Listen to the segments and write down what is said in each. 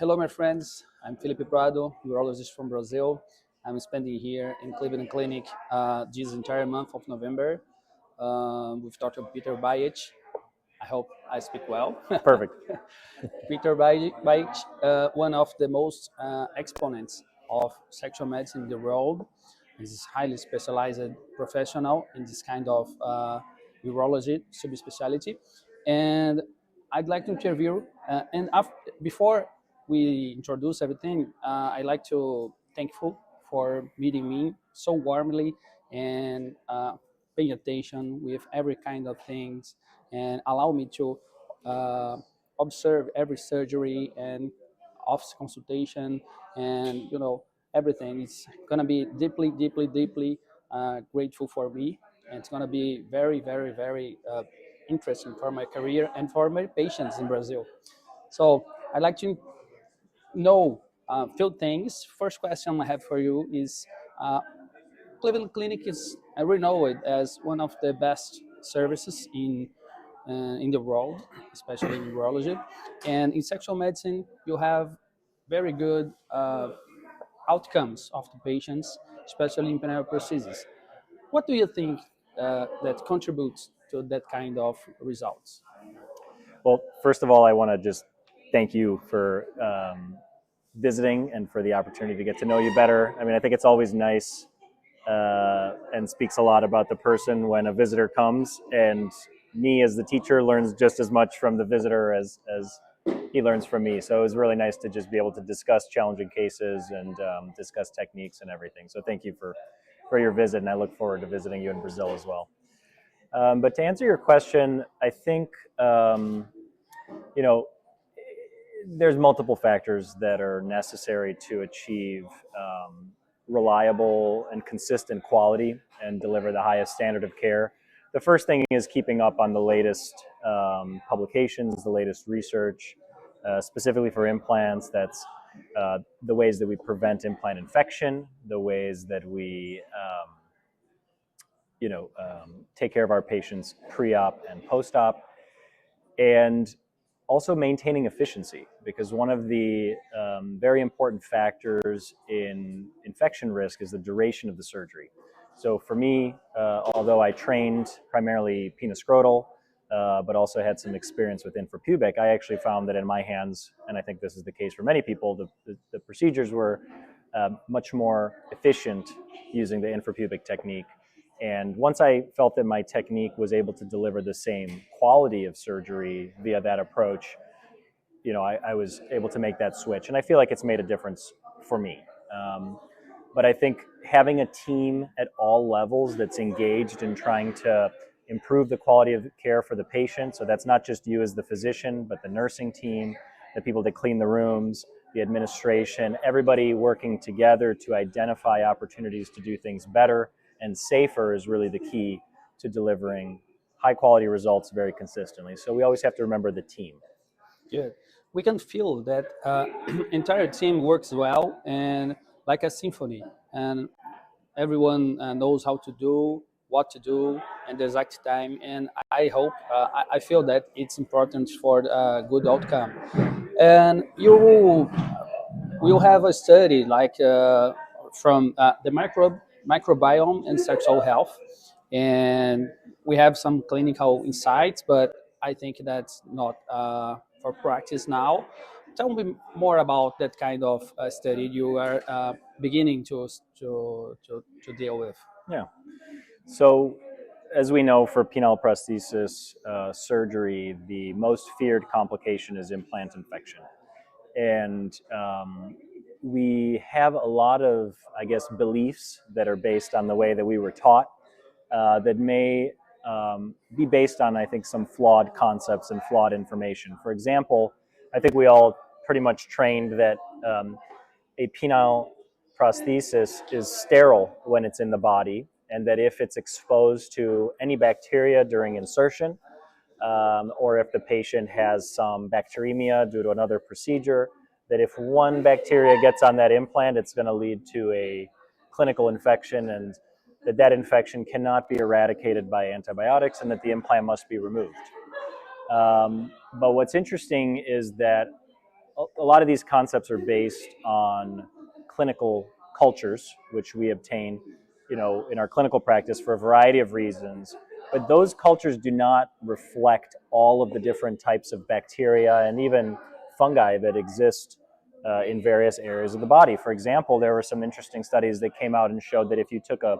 Hello, my friends. I'm Felipe Prado, urologist from Brazil. I'm spending here in Cleveland Clinic this entire month of November with Dr. Petar Bajic. I hope I speak well. Perfect. Petar Bajic, one of the most exponents of sexual medicine in the world. He's a highly specialized professional in this kind of urology subspecialty. And I'd like to interview, before we introduce everything, I'd like to thankful for meeting me so warmly and paying attention with every kind of things and allow me to uh, observe every surgery and office consultation and everything. It's gonna be deeply grateful for me, and it's gonna be very interesting for my career and for my patients in Brazil. So I'd like to know a few things. First question I have for you is Cleveland Clinic is renowned as one of the best services in the world, especially in urology. And in sexual medicine, you have very good outcomes of the patients, especially in penile prosthesis. What do you think that contributes to that kind of results? Well, first of all, I want to just thank you for visiting and for the opportunity to get to know you better. I mean, I think it's always nice and speaks a lot about the person when a visitor comes, and me as the teacher learns just as much from the visitor as he learns from me. So it was really nice to just be able to discuss challenging cases and discuss techniques and everything. So thank you for your visit, and I look forward to visiting you in Brazil as well. But to answer your question, I think, there's multiple factors that are necessary to achieve reliable and consistent quality and deliver the highest standard of care. The first thing is keeping up on the latest publications, the latest research, specifically for implants. That's the ways that we prevent implant infection, the ways that we take care of our patients pre-op and post-op, and also maintaining efficiency, because one of the very important factors in infection risk is the duration of the surgery. So for me, although I trained primarily penoscrotal, but also had some experience with infrapubic, I actually found that in my hands, and I think this is the case for many people, the procedures were much more efficient using the infrapubic technique. And once I felt that my technique was able to deliver the same quality of surgery via that approach, I was able to make that switch. And I feel like it's made a difference for me. But I think having a team at all levels that's engaged in trying to improve the quality of care for the patient, so that's not just you as the physician, but the nursing team, the people that clean the rooms, the administration, everybody working together to identify opportunities to do things better and safer is really the key to delivering high quality results very consistently. So we always have to remember the team. Good. We can feel that entire team works well and like a symphony, and everyone knows how to do, what to do, and the exact time. And I hope, I feel that it's important for a good outcome. And you will have a study like from the microbiome and sexual health, and we have some clinical insights, but I think that's not for practice now. Tell me more about that kind of study you are beginning to deal with. Yeah. So as we know, for penile prosthesis surgery, the most feared complication is implant infection. And we have a lot of, I guess, beliefs that are based on the way that we were taught that may be based on, I think, some flawed concepts and flawed information. For example, I think we all pretty much trained that a penile prosthesis is sterile when it's in the body, and that if it's exposed to any bacteria during insertion, or if the patient has some bacteremia due to another procedure, that if one bacteria gets on that implant, it's going to lead to a clinical infection, and that infection cannot be eradicated by antibiotics, and that the implant must be removed. But what's interesting is that a lot of these concepts are based on clinical cultures, which we obtain, in our clinical practice for a variety of reasons. But those cultures do not reflect all of the different types of bacteria and even fungi that exist in various areas of the body. For example, there were some interesting studies that came out and showed that if you took a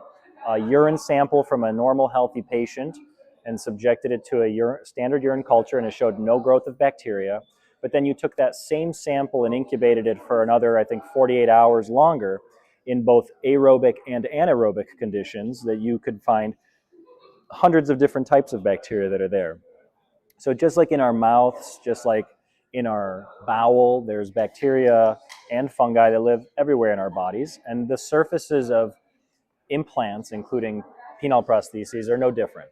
urine sample from a normal, healthy patient and subjected it to a standard urine culture, and it showed no growth of bacteria, but then you took that same sample and incubated it for another, I think, 48 hours longer in both aerobic and anaerobic conditions, that you could find hundreds of different types of bacteria that are there. So just like in our mouths, just like in our bowel, there's bacteria and fungi that live everywhere in our bodies, and the surfaces of implants, including penile prostheses, are no different.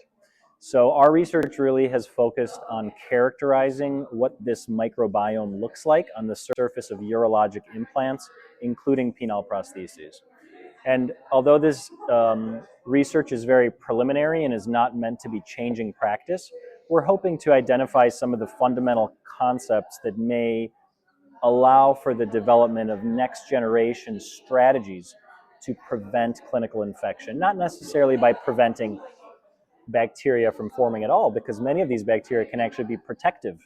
So our research really has focused on characterizing what this microbiome looks like on the surface of urologic implants, including penile prostheses. And although this research is very preliminary and is not meant to be changing practice, we're hoping to identify some of the fundamental concepts that may allow for the development of next generation strategies to prevent clinical infection, not necessarily by preventing bacteria from forming at all, because many of these bacteria can actually be protective.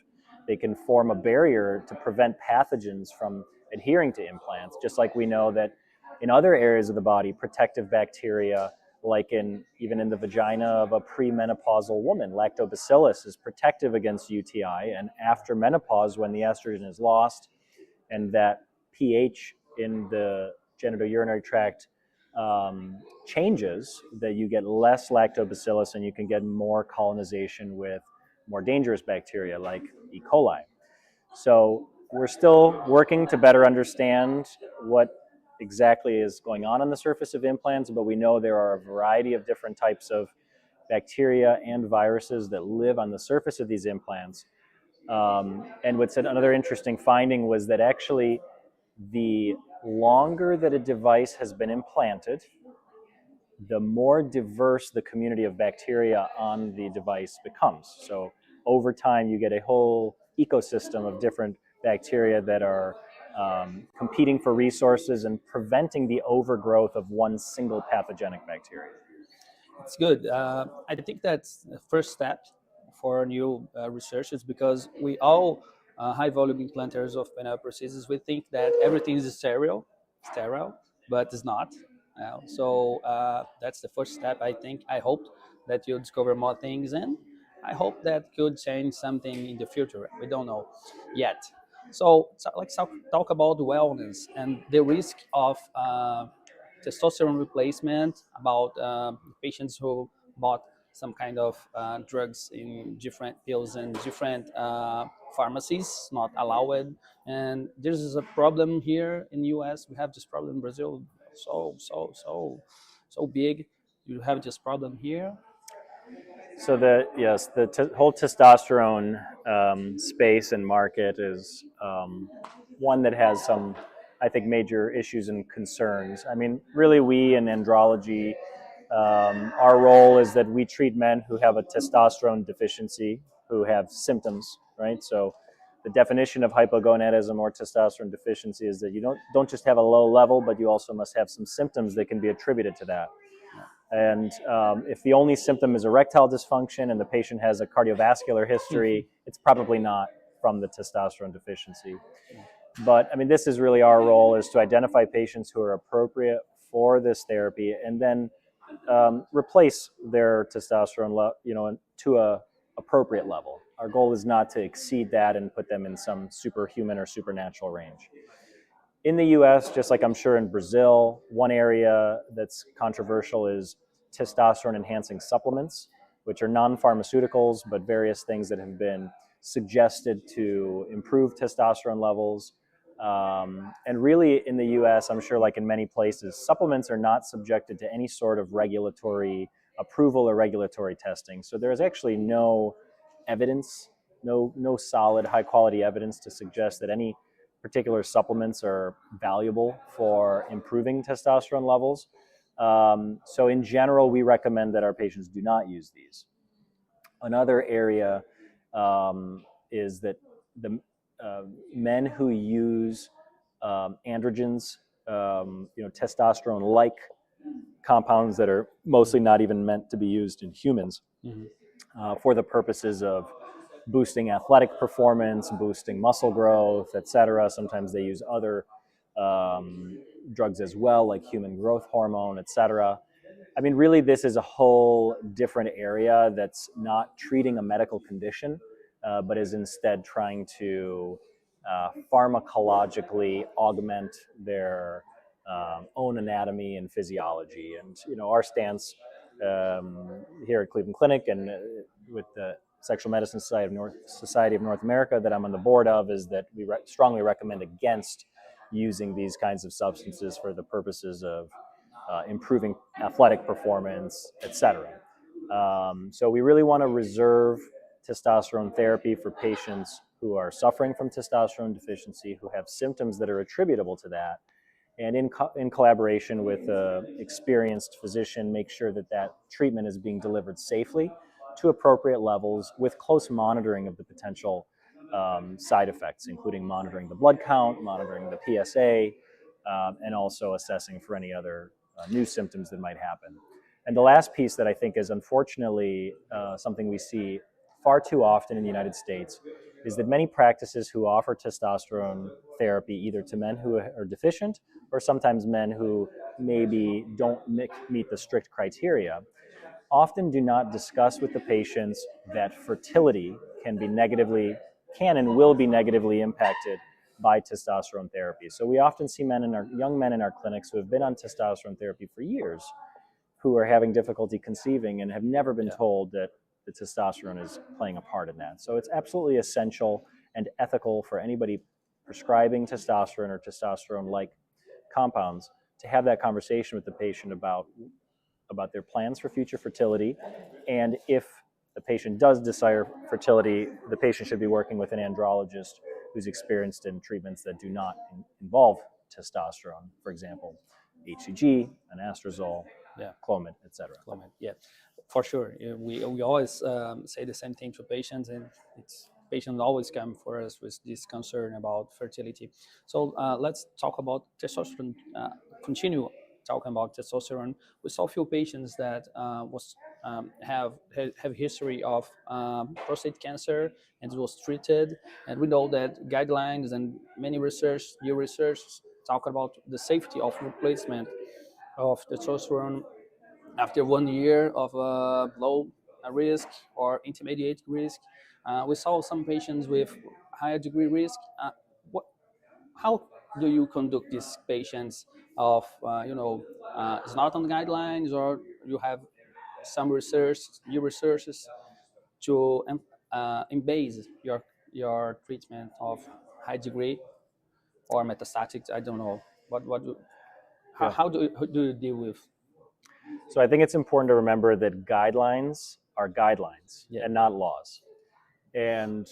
They can form a barrier to prevent pathogens from adhering to implants, just like we know that in other areas of the body, protective bacteria, like even in the vagina of a premenopausal woman, lactobacillus is protective against UTI, and after menopause, when the estrogen is lost and that pH in the genitourinary tract changes, that you get less lactobacillus and you can get more colonization with more dangerous bacteria like E. coli. So we're still working to better understand what exactly is going on the surface of implants, but we know there are a variety of different types of bacteria and viruses that live on the surface of these implants. And what's another interesting finding was that actually the longer that a device has been implanted, the more diverse the community of bacteria on the device becomes. So over time, you get a whole ecosystem of different bacteria that are competing for resources and preventing the overgrowth of one single pathogenic bacteria. It's good. I think that's the first step for new researchers, because we all high volume implanters of penile prostheses, we think that everything is sterile, but it's not. So that's the first step. I hope that you'll discover more things, and I hope that could change something in the future. We don't know yet. So let's talk about wellness and the risk of testosterone replacement, about patients who bought some kind of drugs in different pills and different pharmacies, not allowed. And this is a problem here in the US. We have this problem in Brazil, so big. You have this problem here. So the whole testosterone space and market is one that has some, I think, major issues and concerns. I mean, really, we in andrology, our role is that we treat men who have a testosterone deficiency, who have symptoms, right? So the definition of hypogonadism or testosterone deficiency is that you don't just have a low level, but you also must have some symptoms that can be attributed to that. And if the only symptom is erectile dysfunction and the patient has a cardiovascular history, it's probably not from the testosterone deficiency. But I mean, this is really our role, is to identify patients who are appropriate for this therapy and then replace their testosterone to a appropriate level. Our goal is not to exceed that and put them in some superhuman or supernatural range. In the US, just like I'm sure in Brazil, one area that's controversial is testosterone enhancing supplements, which are non-pharmaceuticals, but various things that have been suggested to improve testosterone levels. And really in the US, I'm sure like in many places, supplements are not subjected to any sort of regulatory approval or regulatory testing. So there's actually no evidence, no solid high quality evidence to suggest that any particular supplements are valuable for improving testosterone levels. So in general, we recommend that our patients do not use these. Another area is that men who use androgens, testosterone-like compounds that are mostly not even meant to be used in humans, for the purposes of boosting athletic performance, boosting muscle growth, etc. Sometimes they use other drugs as well, like human growth hormone, etc. I mean, really, this is a whole different area that's not treating a medical condition, but is instead trying to pharmacologically augment their own anatomy and physiology. And our stance here at Cleveland Clinic and with the Sexual Medicine Society of North America that I'm on the board of is that we strongly recommend against using these kinds of substances for the purposes of improving athletic performance, etc. So we really want to reserve testosterone therapy for patients who are suffering from testosterone deficiency, who have symptoms that are attributable to that, and in collaboration with an experienced physician, make sure that that treatment is being delivered safely to appropriate levels with close monitoring of the potential side effects, including monitoring the blood count, monitoring the PSA, and also assessing for any other new symptoms that might happen. And the last piece that I think is unfortunately something we see far too often in the United States is that many practices who offer testosterone therapy either to men who are deficient or sometimes men who maybe don't meet the strict criteria often do not discuss with the patients that fertility can and will be negatively impacted by testosterone therapy. So we often see young men in our clinics who have been on testosterone therapy for years who are having difficulty conceiving and have never been told that the testosterone is playing a part in that. So it's absolutely essential and ethical for anybody prescribing testosterone or testosterone-like compounds to have that conversation with the patient about their plans for future fertility. And if the patient does desire fertility, the patient should be working with an andrologist who's experienced in treatments that do not involve testosterone, for example, HCG, anastrozole, Clomid, etc. Clomid, yeah, for sure. We always say the same thing to patients, and patients always come for us with this concern about fertility. So let's talk about testosterone. Continue talking about testosterone. We saw a few patients that have history of prostate cancer and was treated, and we know that guidelines and many new research talk about the safety of replacement of testosterone after 1 year of low risk or intermediate risk. We saw some patients with higher degree risk. How do you conduct these patients of, it's not on guidelines, or you have some new researches to embase your treatment of high degree or metastatic? I don't know. How do you deal with? So I think it's important to remember that guidelines are guidelines and not laws. And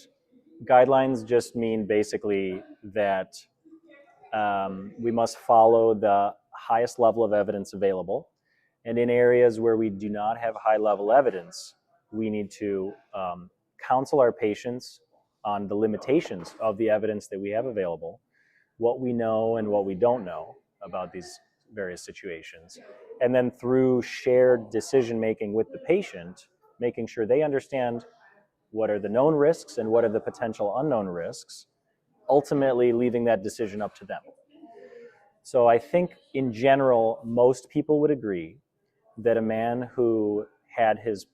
guidelines just mean basically that we must follow the highest level of evidence available. And in areas where we do not have high level evidence, we need to counsel our patients on the limitations of the evidence that we have available, what we know and what we don't know about these various situations. And then through shared decision making with the patient, making sure they understand what are the known risks and what are the potential unknown risks, ultimately leaving that decision up to them. So I think in general, most people would agree that a man who had his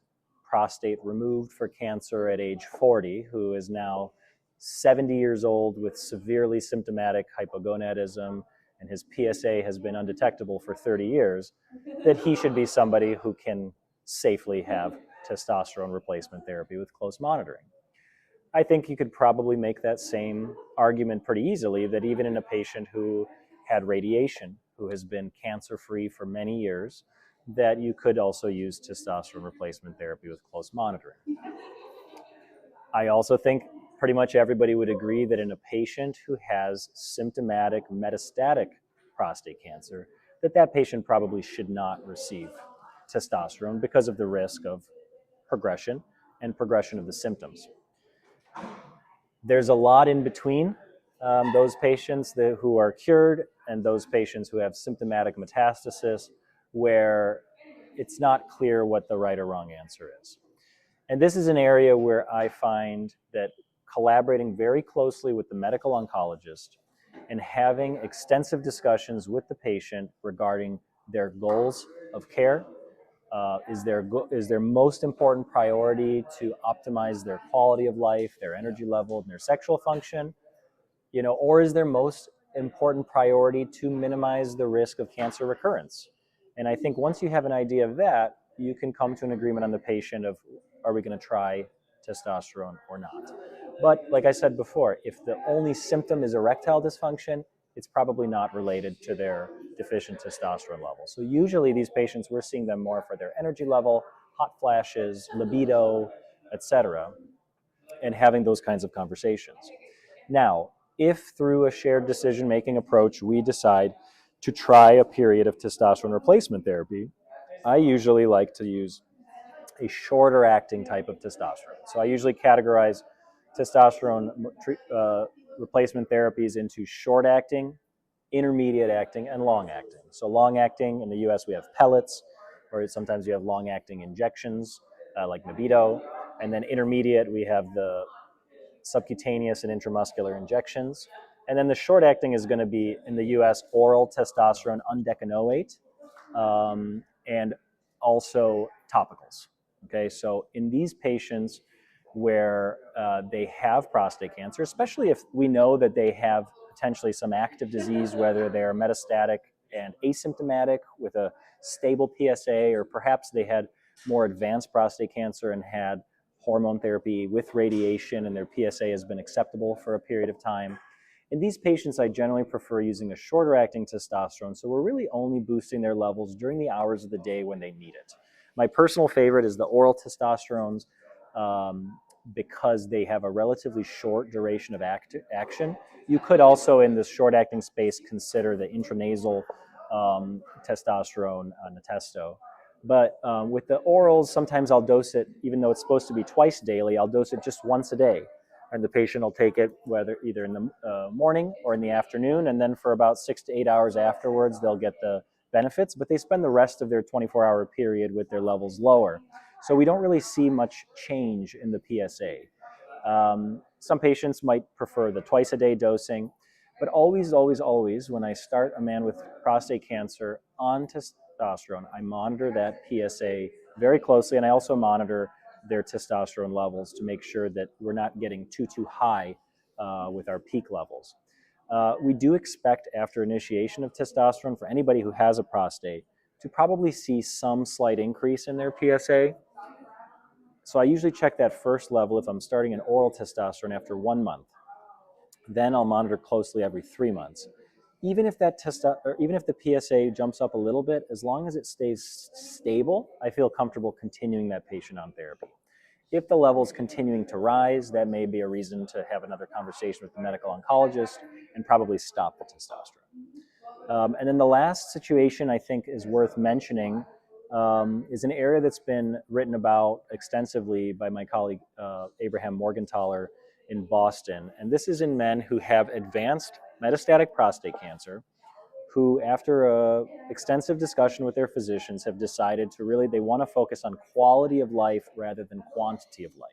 prostate removed for cancer at age 40, who is now 70 years old with severely symptomatic hypogonadism, and his PSA has been undetectable for 30 years, that he should be somebody who can safely have testosterone replacement therapy with close monitoring. I think you could probably make that same argument pretty easily, that even in a patient who had radiation, who has been cancer-free for many years, that you could also use testosterone replacement therapy with close monitoring. I also think pretty much everybody would agree that in a patient who has symptomatic metastatic prostate cancer, that patient probably should not receive testosterone because of the risk of progression and progression of the symptoms. There's a lot in between those patients who are cured and those patients who have symptomatic metastasis, where it's not clear what the right or wrong answer is. And this is an area where I find that collaborating very closely with the medical oncologist and having extensive discussions with the patient regarding their goals of care, is their most important priority to optimize their quality of life, their energy level, and their sexual function, or is their most important priority to minimize the risk of cancer recurrence? And I think once you have an idea of that, you can come to an agreement on the patient of, are we going to try testosterone or not? But like I said before, if the only symptom is erectile dysfunction, it's probably not related to their deficient testosterone level. So usually these patients, we're seeing them more for their energy level, hot flashes, libido, etc., and having those kinds of conversations. Now, if through a shared decision-making approach, we decide to try a period of testosterone replacement therapy, I usually like to use a shorter acting type of testosterone. So I usually categorize testosterone replacement therapies into short acting, intermediate acting, and long acting. So long acting, in the US we have pellets, or sometimes you have long acting injections like Nebido. And then intermediate, we have the subcutaneous and intramuscular injections. And then the short acting is going to be, in the US, oral testosterone undecanoate, and also topicals. Okay, so in these patients where they have prostate cancer, especially if we know that they have potentially some active disease, whether they're metastatic and asymptomatic with a stable PSA, or perhaps they had more advanced prostate cancer and had hormone therapy with radiation and their PSA has been acceptable for a period of time. In these patients, I generally prefer using a shorter acting testosterone, so we're really only boosting their levels during the hours of the day when they need it. My personal favorite is the oral testosterones, because they have a relatively short duration of action. You could also, in this short acting space, consider the intranasal testosterone, Nestesto. But with the orals, sometimes I'll dose it, even though it's supposed to be twice daily, I'll dose it just once a day. And the patient will take it either in the morning or in the afternoon, and then for about 6 to 8 hours afterwards, they'll get the benefits, but they spend the rest of their 24-hour period with their levels lower. So we don't really see much change in the PSA. Some patients might prefer the twice-a-day dosing, but always, always, always, when I start a man with prostate cancer on testosterone, I monitor that PSA very closely, and I also monitor their testosterone levels to make sure that we're not getting too high with our peak levels. We do expect, after initiation of testosterone, for anybody who has a prostate, to probably see some slight increase in their PSA. So I usually check that first level if I'm starting an oral testosterone after 1 month. Then I'll monitor closely every 3 months. Even if the PSA jumps up a little bit, as long as it stays stable, I feel comfortable continuing that patient on therapy. If the level's continuing to rise, that may be a reason to have another conversation with the medical oncologist and probably stop the testosterone. And then the last situation I think is worth mentioning is an area that's been written about extensively by my colleague Abraham Morgenthaler in Boston. And this is in men who have advanced metastatic prostate cancer, who, after extensive discussion with their physicians, have decided they want to focus on quality of life rather than quantity of life.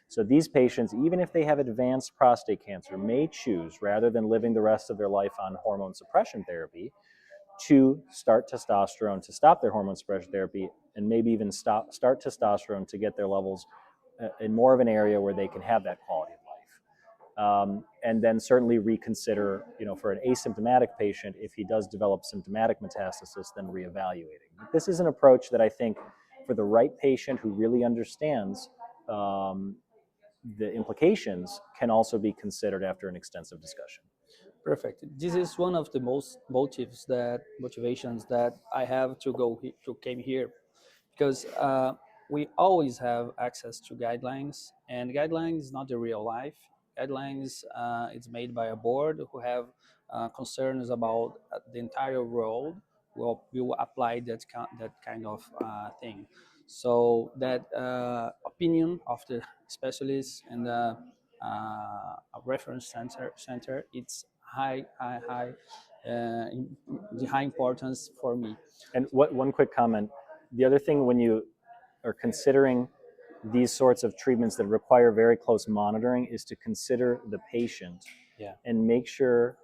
So these patients, even if they have advanced prostate cancer, may choose, rather than living the rest of their life on hormone suppression therapy, to start testosterone to stop their hormone suppression therapy, and maybe even start testosterone to get their levels in more of an area where they can have that quality of life. And then certainly reconsider, for an asymptomatic patient, if he does develop symptomatic metastasis, then reevaluating. But this is an approach that I think, for the right patient who really understands the implications, can also be considered after an extensive discussion. Perfect. This is one of the most motivations that I have to came here, because we always have access to guidelines, and guidelines is not the real life. Guidelines it's made by a board who have concerns about the entire world. Will apply that kind of thing. So that opinion of the specialists and a reference center, it's the high importance for me. And one quick comment. The other thing when you are considering these sorts of treatments that require very close monitoring is to consider the patient and make sure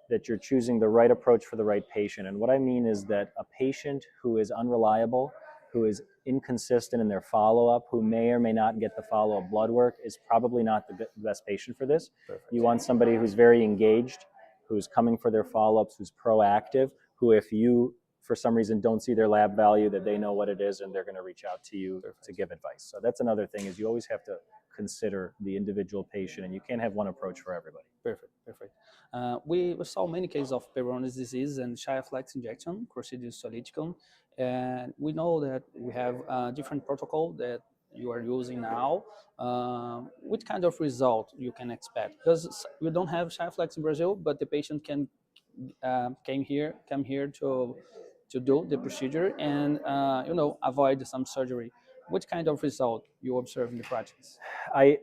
that you're choosing the right approach for the right patient. And what I mean is that a patient who is unreliable, who is inconsistent in their follow-up, who may or may not get the follow-up blood work is probably not the best patient for this. Perfect. You want somebody who's very engaged, who's coming for their follow-ups, who's proactive, who if you for some reason don't see their lab value, that they know what it is and they're going to reach out to you to give advice. So that's another thing, is you always have to consider the individual patient, and you can't have one approach for everybody. Perfect. We saw many cases of Peyronie's disease and Shiaflex injection, Coccidioides soliticum, and we know that we have a different protocol that you are using now. What kind of result you can expect? Because we don't have Shiaflex in Brazil, but the patient can come here to do the procedure and avoid some surgery. What kind of result you observe in the practice? I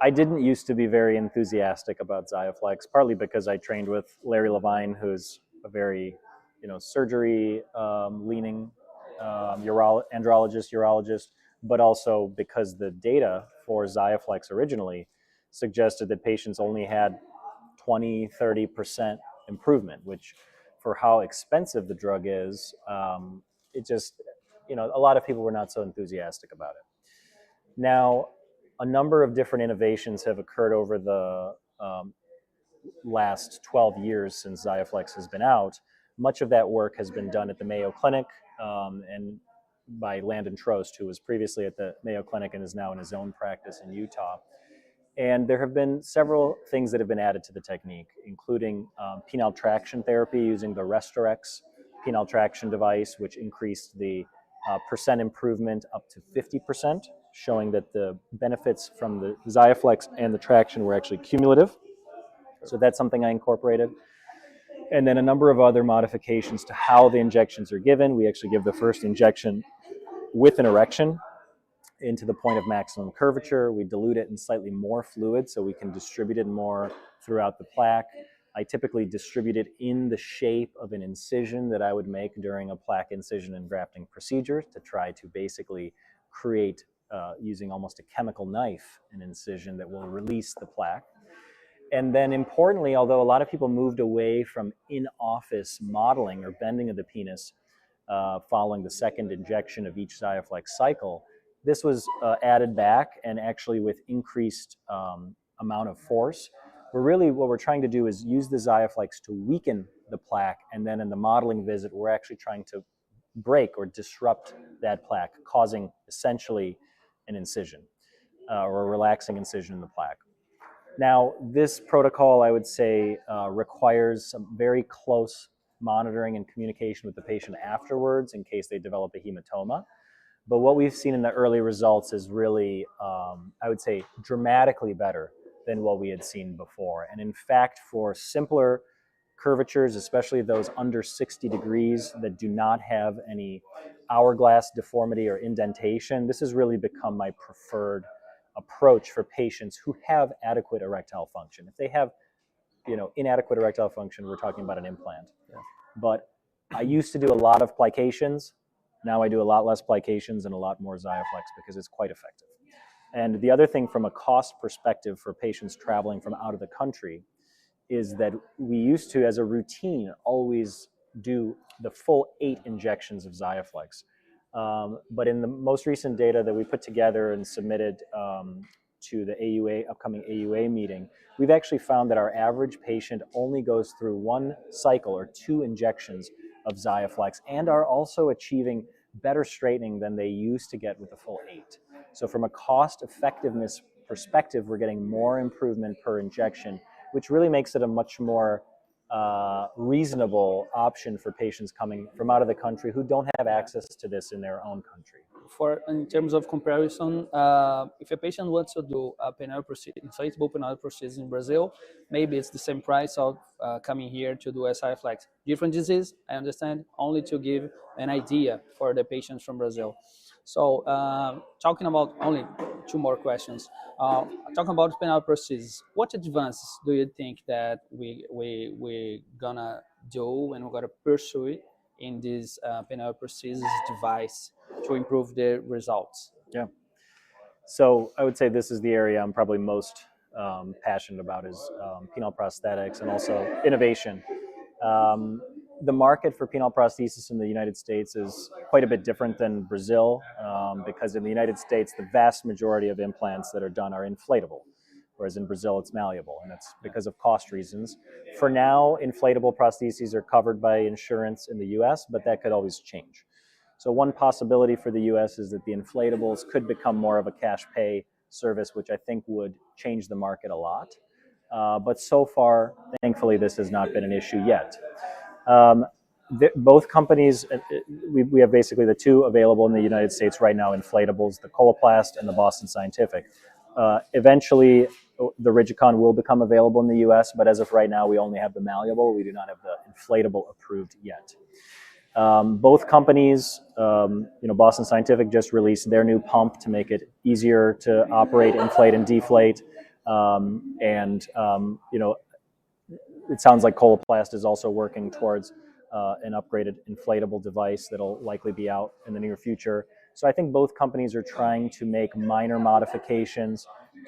didn't used to be very enthusiastic about Xiaflex, partly because I trained with Larry Levine, who's a very surgery leaning andrologist, urologist, but also because the data for Xiaflex originally suggested that patients only had 20-30% improvement, which for how expensive the drug is, it just, a lot of people were not so enthusiastic about it. Now, a number of different innovations have occurred over the last 12 years since Xiaflex has been out. Much of that work has been done at the Mayo Clinic and by Landon Trost, who was previously at the Mayo Clinic and is now in his own practice in Utah. And there have been several things that have been added to the technique, including penile traction therapy using the Restorex penile traction device, which increased the percent improvement up to 50%, showing that the benefits from the Xiaflex and the traction were actually cumulative. So that's something I incorporated. And then a number of other modifications to how the injections are given. We actually give the first injection with an erection into the point of maximum curvature. We dilute it in slightly more fluid so we can distribute it more throughout the plaque. I typically distribute it in the shape of an incision that I would make during a plaque incision and grafting procedure to try to basically create, using almost a chemical knife, an incision that will release the plaque. And then importantly, although a lot of people moved away from in-office modeling or bending of the penis following the second injection of each Xiaflex cycle, this was added back, and actually with increased amount of force. What we're trying to do is use the Xiaflex to weaken the plaque, and then in the modeling visit, we're actually trying to break or disrupt that plaque, causing essentially an incision or a relaxing incision in the plaque. Now, this protocol, I would say, requires some very close monitoring and communication with the patient afterwards in case they develop a hematoma. But what we've seen in the early results is really, I would say, dramatically better than what we had seen before. And in fact, for simpler curvatures, especially those under 60 degrees that do not have any hourglass deformity or indentation, this has really become my preferred approach for patients who have adequate erectile function. If they have, inadequate erectile function, we're talking about an implant. Yeah. But I used to do a lot of plications. Now I do a lot less plications and a lot more Xiaflex because it's quite effective. And the other thing from a cost perspective for patients traveling from out of the country is that we used to, as a routine, always do the full 8 injections of Xiaflex. But in the most recent data that we put together and submitted to the upcoming AUA meeting, we've actually found that our average patient only goes through 1 cycle or 2 injections of Xiaflex and are also achieving better straightening than they used to get with the full 8. So from a cost effectiveness perspective, we're getting more improvement per injection, which really makes it a much more reasonable option for patients coming from out of the country who don't have access to this in their own country. In terms of comparison, if a patient wants to do a penile procedure, inflatable penile procedure in Brazil, maybe it's the same price of coming here to do a Xiaflex. Different disease, I understand, only to give an idea for the patients from Brazil. So talking about only two more questions. Talking about penile prosthesis, what advances do you think that we gonna do and we're gonna pursue it in this penile prosthesis device to improve the results? Yeah. So I would say this is the area I'm probably most passionate about is penile prosthetics and also innovation. The market for penile prosthesis in the United States is quite a bit different than Brazil because in the United States, the vast majority of implants that are done are inflatable, whereas in Brazil, it's malleable, and that's because of cost reasons. For now, inflatable prostheses are covered by insurance in the US, but that could always change. So one possibility for the US is that the inflatables could become more of a cash pay service, which I think would change the market a lot. But so far, thankfully, this has not been an issue yet. Both companies, we have basically the two available in the United States right now, inflatables, the Coloplast and the Boston Scientific. Eventually, the Rigicon will become available in the US, but as of right now, we only have the malleable. We do not have the inflatable approved yet. Both companies, Boston Scientific just released their new pump to make it easier to operate, inflate, and deflate. It sounds like Coloplast is also working towards an upgraded inflatable device that'll likely be out in the near future. So I think both companies are trying to make minor modifications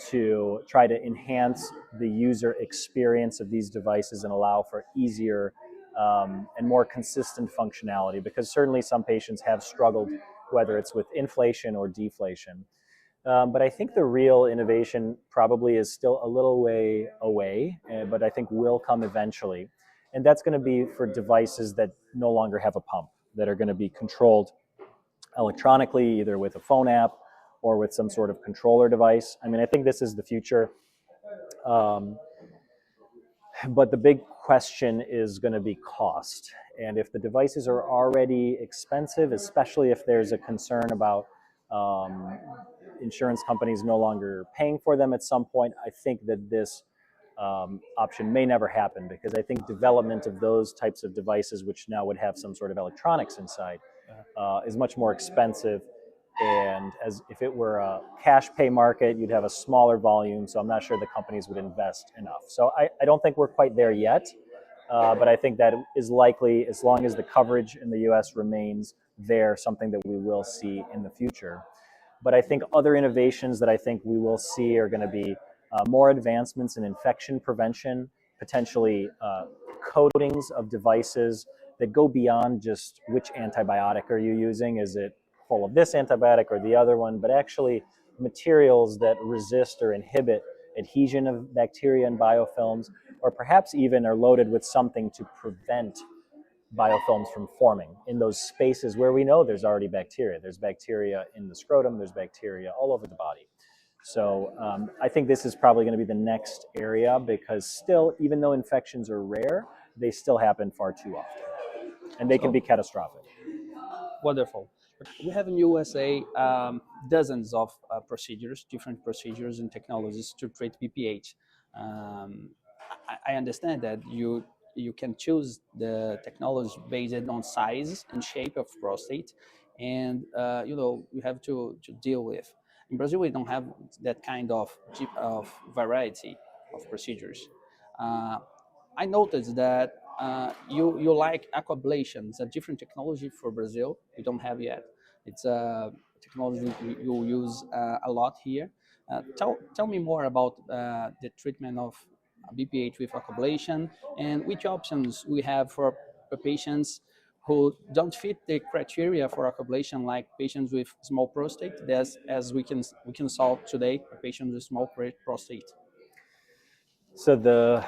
to try to enhance the user experience of these devices and allow for easier and more consistent functionality, because certainly some patients have struggled, whether it's with inflation or deflation. But I think the real innovation probably is still a little way away, but I think will come eventually. And that's going to be for devices that no longer have a pump, that are going to be controlled electronically, either with a phone app or with some sort of controller device. I mean, I think this is the future. But the big question is going to be cost. And if the devices are already expensive, especially if there's a concern about insurance companies no longer paying for them at some point, I think that this option may never happen, because I think development of those types of devices, which now would have some sort of electronics inside, is much more expensive. And as if it were a cash pay market, you'd have a smaller volume. So I'm not sure the companies would invest enough. So I don't think we're quite there yet. But I think that is likely, as long as the coverage in the US remains there, something that we will see in the future. But I think other innovations that I think we will see are going to be more advancements in infection prevention, potentially coatings of devices that go beyond just which antibiotic are you using. Is it full of this antibiotic or the other one? But actually materials that resist or inhibit adhesion of bacteria and biofilms, or perhaps even are loaded with something to prevent biofilms from forming in those spaces where we know there's already bacteria. There's bacteria in the scrotum, there's bacteria all over the body. So I think this is probably going to be the next area, because still, even though infections are rare, they still happen far too often, and they can be catastrophic. Wonderful. We have in USA dozens of procedures, different procedures and technologies to treat BPH. I understand that you can choose the technology based on size and shape of prostate, and you have to deal with. In Brazil, we don't have that kind of variety of procedures. I noticed that you like aquablation. It's a different technology for Brazil. We don't have yet. It's a technology you use a lot here. Tell me more about the treatment of BPH with aquablation, and which options we have for patients who don't fit the criteria for aquablation, like patients with small prostate, as we can solve today, patients with small prostate. So the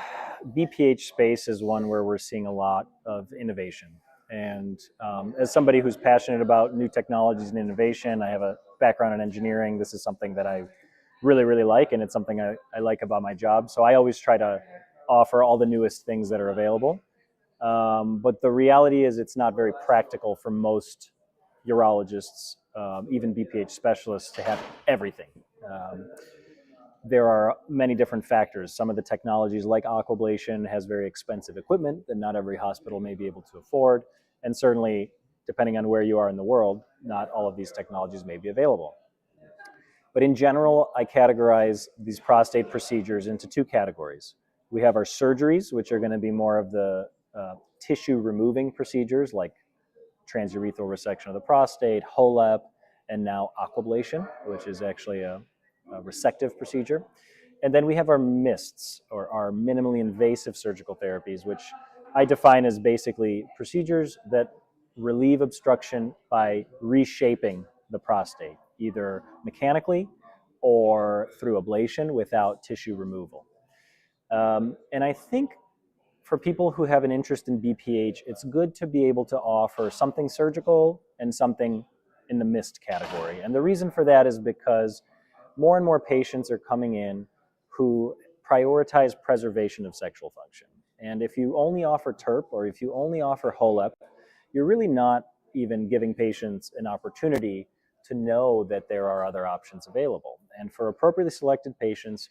BPH space is one where we're seeing a lot of innovation. And as somebody who's passionate about new technologies and innovation, I have a background in engineering. This is something that I really, really like, and it's something I like about my job. So I always try to offer all the newest things that are available. But the reality is it's not very practical for most urologists, even BPH specialists, to have everything. There are many different factors. Some of the technologies, like aquablation, has very expensive equipment that not every hospital may be able to afford. And certainly depending on where you are in the world, not all of these technologies may be available. But in general, I categorize these prostate procedures into two categories. We have our surgeries, which are going to be more of the tissue removing procedures like transurethral resection of the prostate, HOLEP, and now aquablation, which is actually a resective procedure. And then we have our MISTs, or our minimally invasive surgical therapies, which I define as basically procedures that relieve obstruction by reshaping the prostate, either mechanically or through ablation without tissue removal. And I think for people who have an interest in BPH, it's good to be able to offer something surgical and something in the MIST category. And the reason for that is because more and more patients are coming in who prioritize preservation of sexual function. And if you only offer TERP or if you only offer HOLEP, you're really not even giving patients an opportunity to know that there are other options available. And for appropriately selected patients,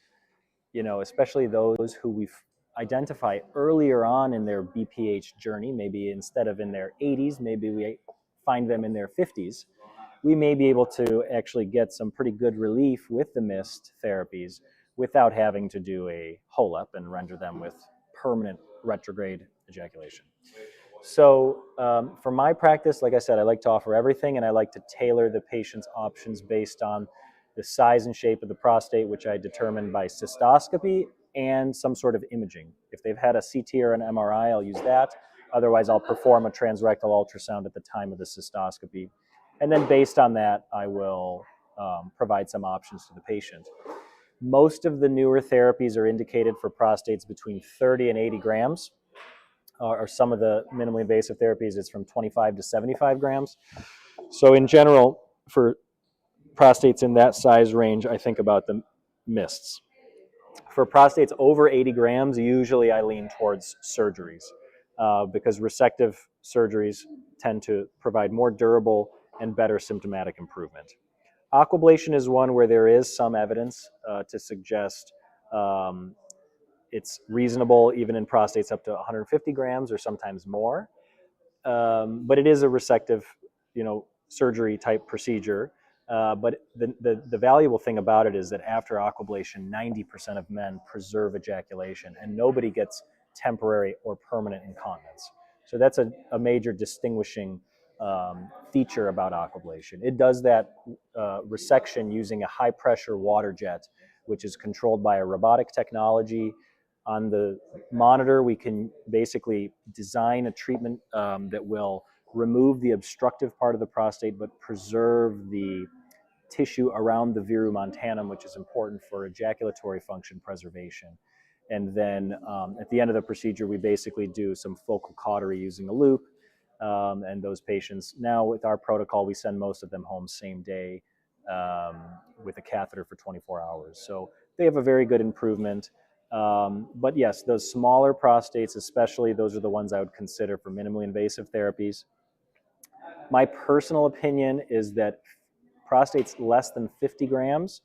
you know, especially those who we identify earlier on in their BPH journey, maybe instead of in their 80s, maybe we find them in their 50s, we may be able to actually get some pretty good relief with the MIST therapies without having to do a HOLEP and render them with permanent retrograde ejaculation. So for my practice, like I said, I like to offer everything, and I like to tailor the patient's options based on the size and shape of the prostate, which I determine by cystoscopy and some sort of imaging. If they've had a CT or an MRI, I'll use that. Otherwise, I'll perform a transrectal ultrasound at the time of the cystoscopy. And then based on that, I will provide some options to the patient. Most of the newer therapies are indicated for prostates between 30 and 80 grams. Or some of the minimally invasive therapies, it's from 25 to 75 grams. So in general, for prostates in that size range, I think about the MISTs. For prostates over 80 grams, usually I lean towards surgeries because resective surgeries tend to provide more durable and better symptomatic improvement. Aquablation is one where there is some evidence to suggest it's reasonable even in prostates up to 150 grams or sometimes more. But it is a resective, surgery type procedure. But the valuable thing about it is that after aquablation, 90% of men preserve ejaculation and nobody gets temporary or permanent incontinence. So that's a major distinguishing feature about aquablation. It does that resection using a high pressure water jet, which is controlled by a robotic technology. On the monitor, we can basically design a treatment that will remove the obstructive part of the prostate, but preserve the tissue around the virumontanum, which is important for ejaculatory function preservation. And then at the end of the procedure, we basically do some focal cautery using a loop. And those patients, now with our protocol, we send most of them home same day with a catheter for 24 hours. So they have a very good improvement. But yes, those smaller prostates, especially, those are the ones I would consider for minimally invasive therapies. My personal opinion is that prostates less than 50 grams,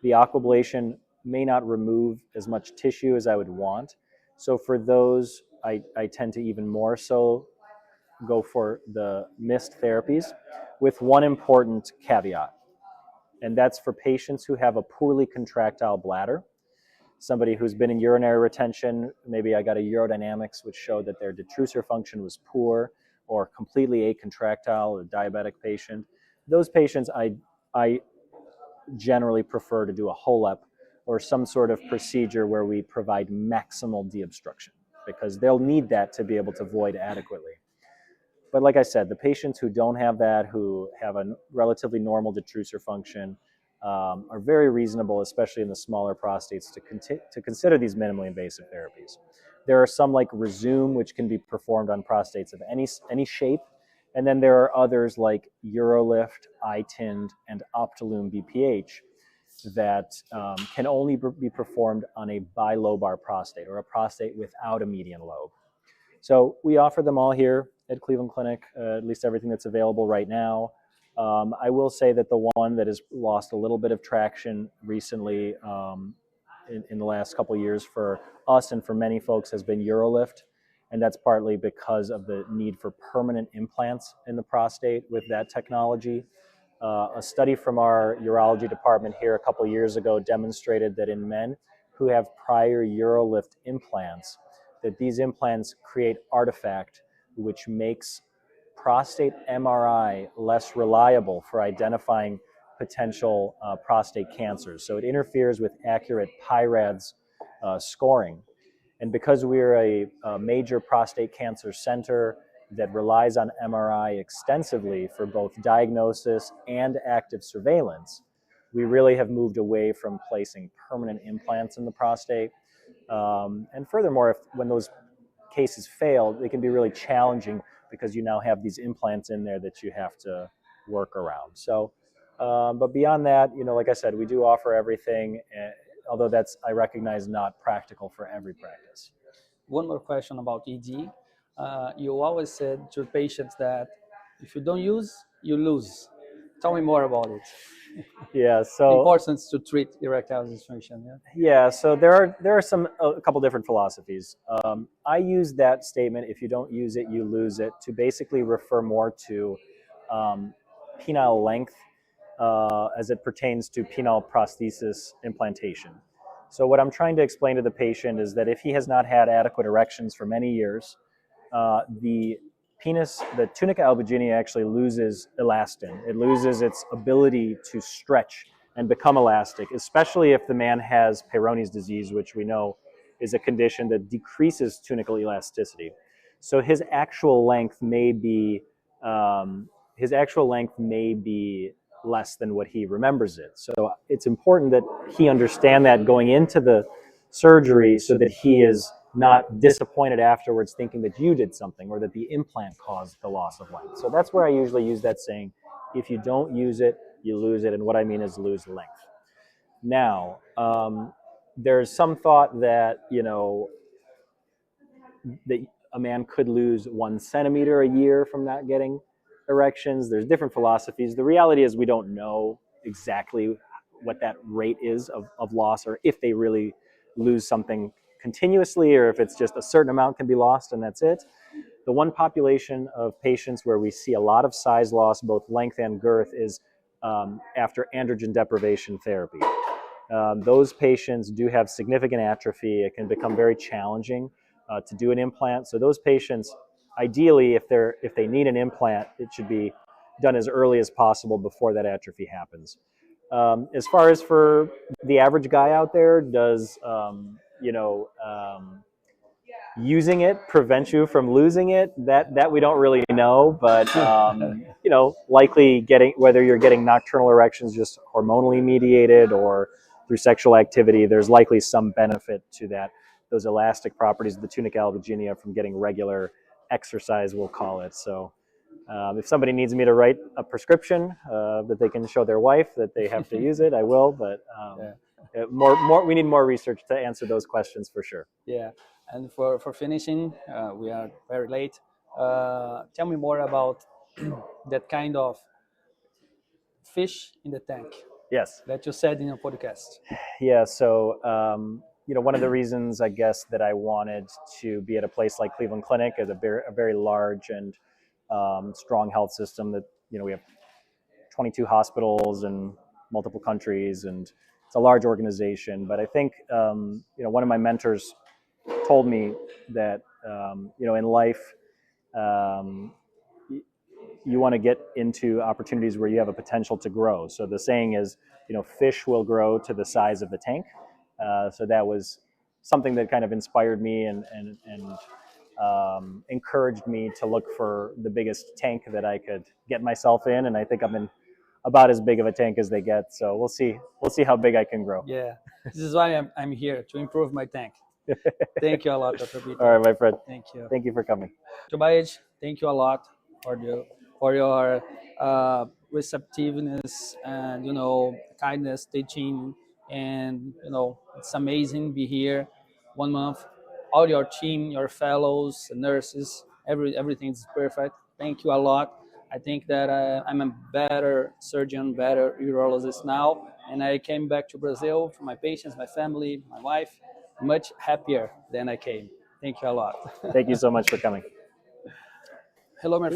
the aquablation may not remove as much tissue as I would want. So for those, I tend to even more so go for the MIST therapies with one important caveat, and that's for patients who have a poorly contractile bladder. Somebody who's been in urinary retention, maybe I got a urodynamics which showed that their detrusor function was poor or completely acontractile, a diabetic patient. Those patients, I generally prefer to do a HOLEP or some sort of procedure where we provide maximal deobstruction because they'll need that to be able to void adequately. But like I said, the patients who don't have that, who have a relatively normal detrusor function, are very reasonable, especially in the smaller prostates, to consider these minimally invasive therapies. There are some like Resume, which can be performed on prostates of any shape. And then there are others like Urolift, iTind, and Optilume BPH that can only be performed on a bilobar prostate or a prostate without a median lobe. So we offer them all here at Cleveland Clinic, at least everything that's available right now. I will say that the one that has lost a little bit of traction recently in the last couple of years for us and for many folks has been Urolift. and that's partly because of the need for permanent implants in the prostate with that technology. A study from our urology department here a couple years ago demonstrated that in men who have prior UroLift implants, that these implants create artifact which makes prostate MRI less reliable for identifying potential prostate cancers. So it interferes with accurate PIRADS scoring. And because we're a major prostate cancer center that relies on MRI extensively for both diagnosis and active surveillance, we really have moved away from placing permanent implants in the prostate. And furthermore, when those cases fail, they can be really challenging because you now have these implants in there that you have to work around. So, but beyond that, like I said, we do offer everything, although that's, I recognize, not practical for every practice. One more question about ED. You always said to patients that if you don't use, you lose. Tell me more about it. Yeah, so the importance to treat erectile dysfunction. Yeah, so there are a couple different philosophies. I use that statement, if you don't use it, you lose it, to basically refer more to penile length as it pertains to penile prosthesis implantation. So what I'm trying to explain to the patient is that if he has not had adequate erections for many years, the tunica albuginea actually loses elastin. It loses its ability to stretch and become elastic, especially if the man has Peyronie's disease, which we know is a condition that decreases tunical elasticity. So his actual length may be less than what he remembers it. So it's important that he understand that going into the surgery so that he is not disappointed afterwards thinking that you did something or that the implant caused the loss of length. So that's where I usually use that saying, if you don't use it, you lose it. And what I mean is lose length. Now, there's some thought that, that a man could lose 1 centimeter a year from not getting erections. There's different philosophies. The reality is we don't know exactly what that rate is of loss, or if they really lose something continuously, or if it's just a certain amount can be lost and that's it. The one population of patients where we see a lot of size loss, both length and girth, is after androgen deprivation therapy. Those patients do have significant atrophy. It can become very challenging to do an implant. So those patients, ideally, if they need an implant, it should be done as early as possible before that atrophy happens. As far as for the average guy out there, does using it prevent you from losing it? That we don't really know, but likely whether you're getting nocturnal erections just hormonally mediated or through sexual activity, there's likely some benefit to those elastic properties of the tunica albuginea from getting regular exercise, we'll call it. So if somebody needs me to write a prescription that they can show their wife that they have to use it, I will, but we need more research to answer those questions for sure. Yeah, and for finishing, we are very late. Tell me more about that kind of fish in the tank. Yes. That you said in your podcast. Yeah, so one of the reasons, I guess, that I wanted to be at a place like Cleveland Clinic, is a very large and strong health system that, we have 22 hospitals in multiple countries, and it's a large organization. But I think, one of my mentors told me that, in life, you want to get into opportunities where you have a potential to grow. So the saying is, fish will grow to the size of the tank. So that was something that kind of inspired me and encouraged me to look for the biggest tank that I could get myself in. And I think I'm in about as big of a tank as they get. So we'll see how big I can grow. Yeah, this is why I'm here, to improve my tank. Thank you a lot, Dr. Peter. All right, my friend. Thank you. Thank you for coming. Dr. Bajic, thank you a lot for your receptiveness and kindness, teaching, and it's amazing to be here 1 month. All your team, your fellows, nurses, everything is perfect. Thank you a lot. I think that I'm a better surgeon, better urologist now, and I came back to Brazil for my patients, my family, my wife, much happier than I came. Thank you a lot. Thank you so much for coming. Hello, my friend.